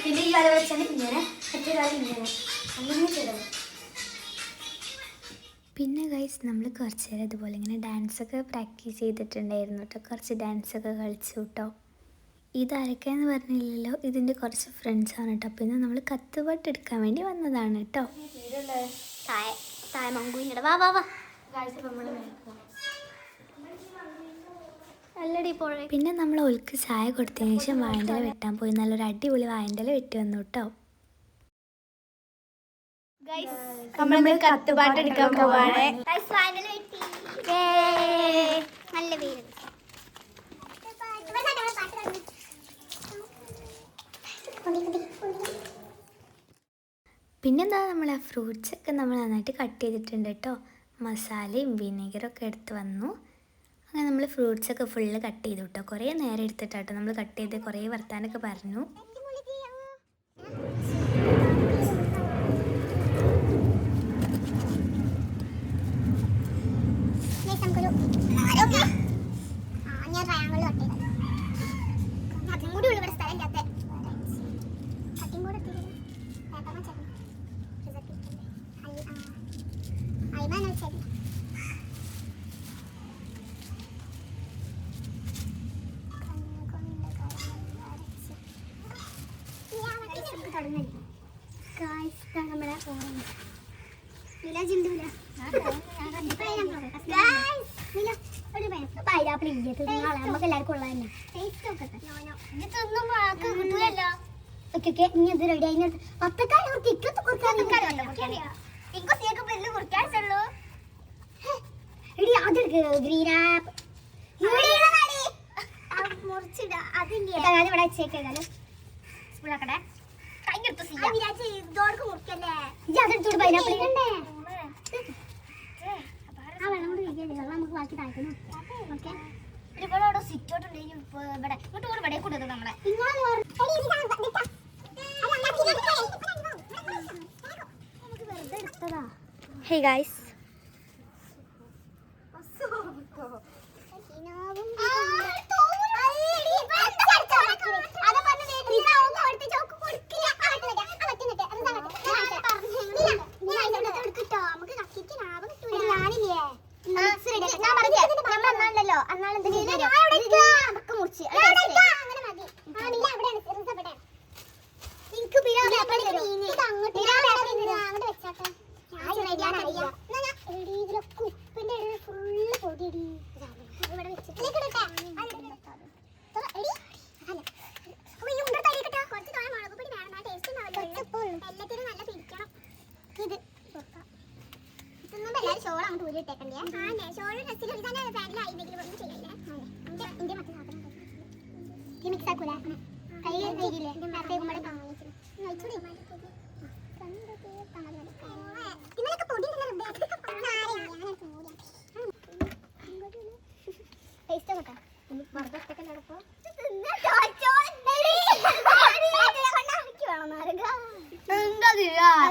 പിന്നെ ഈ കാലം വെച്ചാൽ ഇങ്ങനെ മറ്റേ കാലം ഇങ്ങനെ അങ്ങനെ ചെയ്തത്. പിന്നെ ഗൈസ് നമ്മൾ കുറച്ച് നേരം ഇതുപോലെ ഇങ്ങനെ ഡാൻസൊക്കെ പ്രാക്ടീസ് ചെയ്തിട്ടുണ്ടായിരുന്നു കേട്ടോ. കുറച്ച് ഡാൻസൊക്കെ കളിച്ചു കേട്ടോ. ഇതാരൊക്കെയെന്ന് പറഞ്ഞില്ലല്ലോ, ഇതിൻ്റെ കുറച്ച് ഫ്രണ്ട്സാണ് കേട്ടോ. പിന്നെ നമ്മൾ കത്തുപാട്ട് എടുക്കാൻ വേണ്ടി വന്നതാണ് കേട്ടോ. പിന്നെ നമ്മൾ ഓൾക്ക് ചായ കൊടുത്തതിന് ശേഷം വാഴൻ്റെ വെട്ടാൻ പോയി. നല്ലൊരു അടിപൊളി വാഴൻ്റെ വെട്ടി വന്നു കേട്ടോ. നമ്മൾ കത്തുപാട്ട് എടുക്കാൻ പോവാണ്. നല്ല പേര്. പിന്നെന്താ നമ്മൾ ആ ഫ്രൂട്ട്സൊക്കെ നമ്മൾ നന്നായിട്ട് കട്ട് ചെയ്തിട്ടുണ്ട് കേട്ടോ. മസാലയും വിനീഗറൊക്കെ എടുത്ത് വന്നു. അങ്ങനെ നമ്മൾ ഫ്രൂട്ട്സൊക്കെ ഫുള്ള് കട്ട് ചെയ്തു കേട്ടോ. കുറേ നേരം എടുത്തിട്ടാട്ടോ നമ്മൾ കട്ട് ചെയ്ത് കുറേ വർത്താനൊക്കെ പറഞ്ഞു. പൈനാപ്പിൾ നമുക്ക് എല്ലാവർക്കും ഉള്ളത് തന്നെ. ഇനി ഇത് റെഡി ആയി. ഗ്രീൻ ആപ്പ് ഇവിടെ വെച്ചേക്കാലും നമുക്ക് ബാക്കി താഴ്ക്കുന്നു. ഓക്കെ, ഇവിടെ സിറ്റോട്ടുണ്ട്. ഇവിടെ ഇങ്ങോട്ട് ഇവിടെ കൊണ്ടത് നമ്മളെ. ഹേ ഗൈസ്,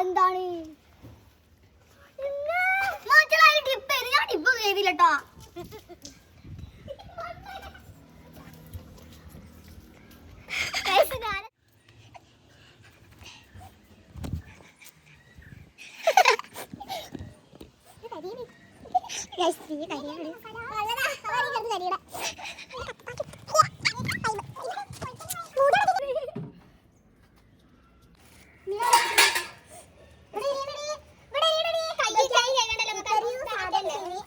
എന്താണ് ടിപ്പ് ചെയ്തില്ലട്ടോ.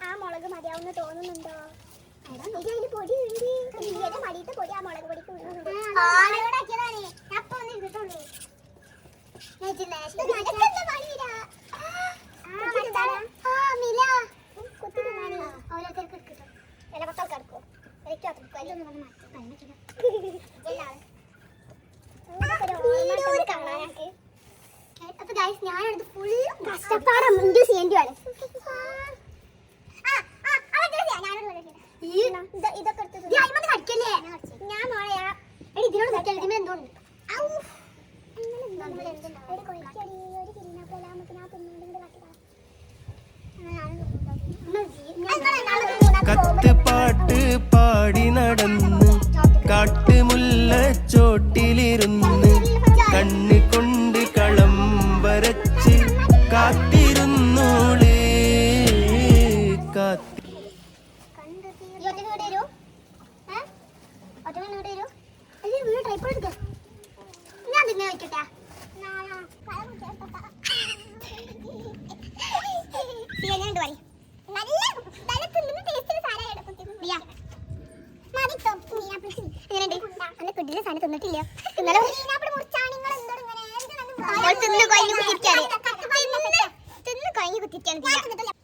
ആ മുളക് മതിയാവുന്ന തോന്നുന്നുണ്ടോ? പൊടി മടിയിട്ട് പൊടി ആ മുളക് പൊടി ഞാനത് ഫുൾ കഷ്ടപ്പാട് ഇൻഡ്യൂസ് ചെയ്യേണ്ടി വരും. ഇതൊക്കെ കടിക്കല്ലേ ഞാൻ മോളെയാ. എടി ഇതിനോട് കടിക്കല്ലേ, ഇതിന് എന്തുകൊണ്ട് കത്ത് പാട്ട് പാടി നടന്നു കാട്ടുമുല്ല ചോട്ടിലിരുന്നു കുടിക്കട്ടെ എങ്ങനെയുണ്ട് പറയും നല്ല തിന്നുന്ന ടേസ്റ്റിന് സാധനം കുട്ടിലെ സാധനം തിന്നിട്ടില്ല തിന്ന് കഴിഞ്ഞ് കുത്തിരിക്കാണ്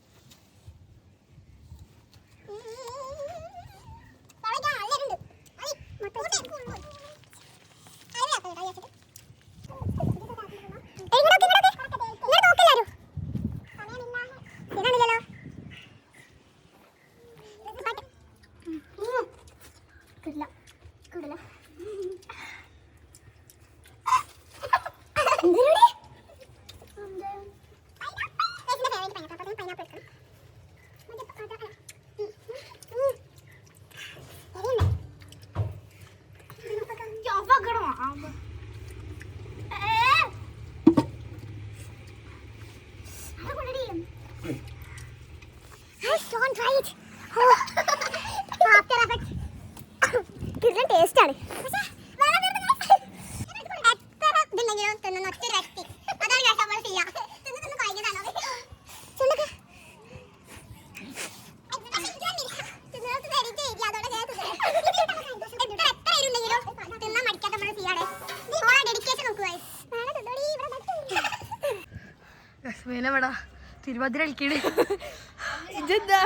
Don't try it. After effects. കിട്ടുന്ന ടേസ്റ്റ് ആണ് തിരുവാതിര കളിക്കണേ ഇതെന്താ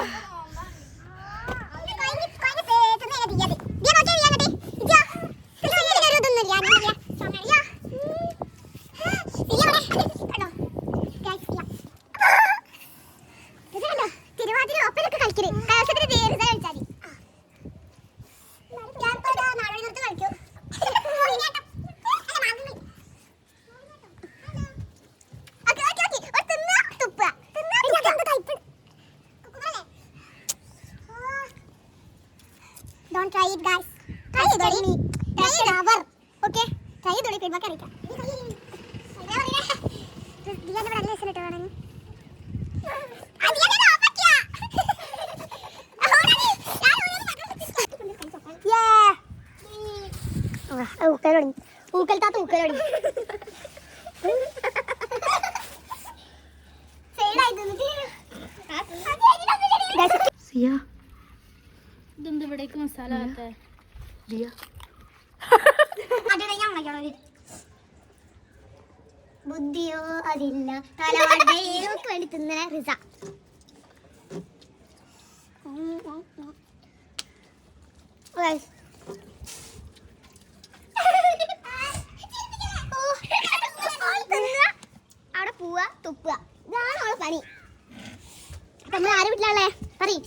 Thiruvathira ഒപ്പനൊക്കെ കളിക്കണേ Don't try it, guys. Try it, Dolly. Try it, hour. Okay. Try it, Dolly. Feedback അറിയിക്കാം. ദിയാന്റെ ഇവിടെ അല്ലേ ഇട്ടോ വേണം. ഇതെന്ത് ഇവിടേക്ക് മസാല ബുദ്ധിയോ അതില്ല തലവടയോ വേണ്ടി തിന്ന റിസ അവിടെ പോവാ തുപ്പുക ഇതാണ് അവളെ പണി നമ്മൾ ആരെ വീട്ടിലാളെ പറയും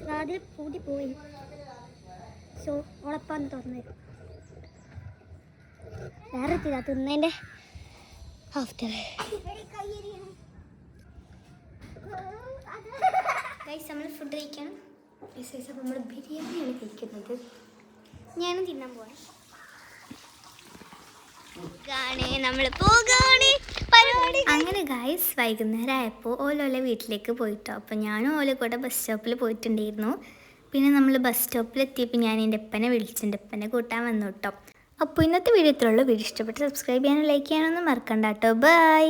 വാതിൽ പൂട്ടി പോയി സോ ഉളപ്പാന്ന് തുറന്നു വേറെ തിന്നതിൻ്റെ ആഫ്റ്റർ നമ്മൾ ഫുഡ് കഴിക്കണം അപ്പോൾ നമ്മൾ ബിരിയാണിയാണ് കഴിക്കുന്നത് ഞാനും തിന്നാൻ പോകണം നമ്മൾ പോകാണ് പരിപാടി അങ്ങനെ ഗായ്സ് വൈകുന്നേരം ആയപ്പോൾ ഓലോലെ വീട്ടിലേക്ക് പോയിട്ടോ അപ്പോൾ ഞാനും ഓല കൂടെ ബസ് സ്റ്റോപ്പിൽ പോയിട്ടുണ്ടായിരുന്നു പിന്നെ നമ്മൾ ബസ് സ്റ്റോപ്പിലെത്തിയപ്പോൾ ഞാൻ എൻ്റെ അപ്പനെ വിളിച്ചിട്ടുണ്ട് അപ്പനെ കൂട്ടാൻ വന്നു കേട്ടോ അപ്പോൾ ഇന്നത്തെ വീഡിയോ ഇത്രയുള്ളൂ വീഡിയോ ഇഷ്ടപ്പെട്ട് സബ്സ്ക്രൈബ് ചെയ്യാനും ലൈക്ക് ചെയ്യാനൊന്നും മറക്കണ്ട കേട്ടോ ബൈ